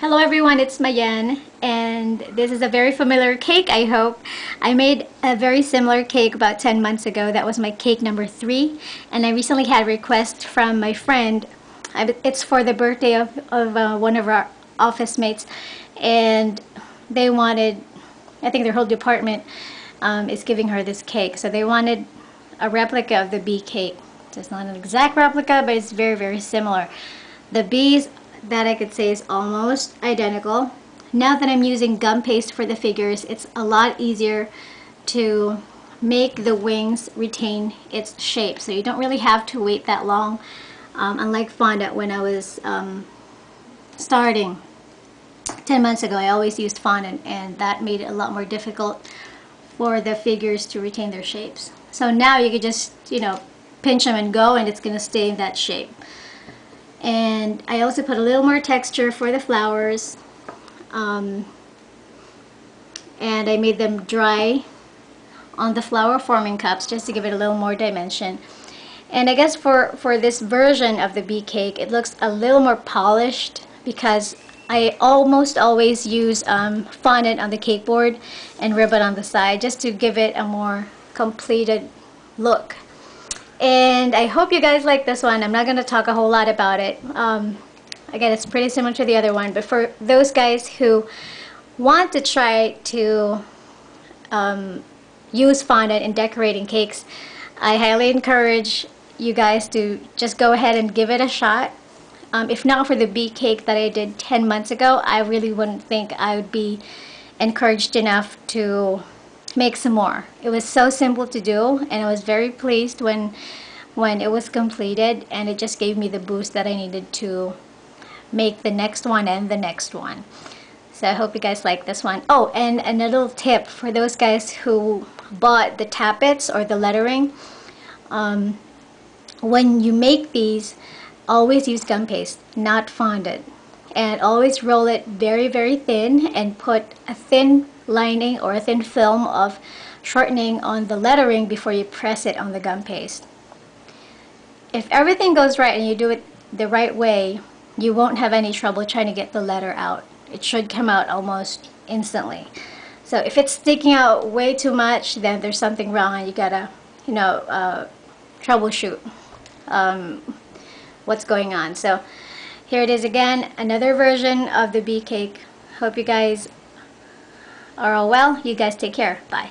Hello everyone, it's Mayen, and this is a very familiar cake, I hope. I made a very similar cake about 10 months ago. That was my cake number 3, and I recently had a request from my friend. It's for the birthday of one of our office mates, and they wanted, I think their whole department is giving her this cake, so they wanted a replica of the bee cake. So it's not an exact replica, but it's very, very similar. The bees, that I could say, is almost identical. Now that I'm using gum paste for the figures, it's a lot easier to make the wings retain its shape, so you don't really have to wait that long, unlike fondant. When I was starting 10 months ago, I always used fondant, and that made it a lot more difficult for the figures to retain their shapes. So now you can just, pinch them and go, and it's going to stay in that shape. And I also put a little more texture for the flowers, and I made them dry on the flower forming cups just to give it a little more dimension. And I guess for this version of the bee cake, it looks a little more polished because I almost always use fondant on the cake board and ribbon on the side just to give it a more completed look. And I hope you guys like this one. I'm not going to talk a whole lot about it. Again, it's pretty similar to the other one, but for those guys who want to try to use fondant in decorating cakes, I highly encourage you guys to just go ahead and give it a shot. If not for the bee cake that I did 10 months ago, I really wouldn't think I would be encouraged enough to make some more. It was so simple to do, and I was very pleased when it was completed, and it just gave me the boost that I needed to make the next one and the next one. So I hope you guys like this one. Oh, and a little tip for those guys who bought the tappets or the lettering. When you make these, always use gum paste, not fondant, and always roll it very, very thin and put a thin lining or a thin film of shortening on the lettering before you press it on the gum paste. If everything goes right and you do it the right way, you won't have any trouble trying to get the letter out. It should come out almost instantly. So if it's sticking out way too much, then there's something wrong, and you gotta, troubleshoot what's going on. So here it is again, another version of the bee cake. Hope you guys are all well. You guys take care. Bye.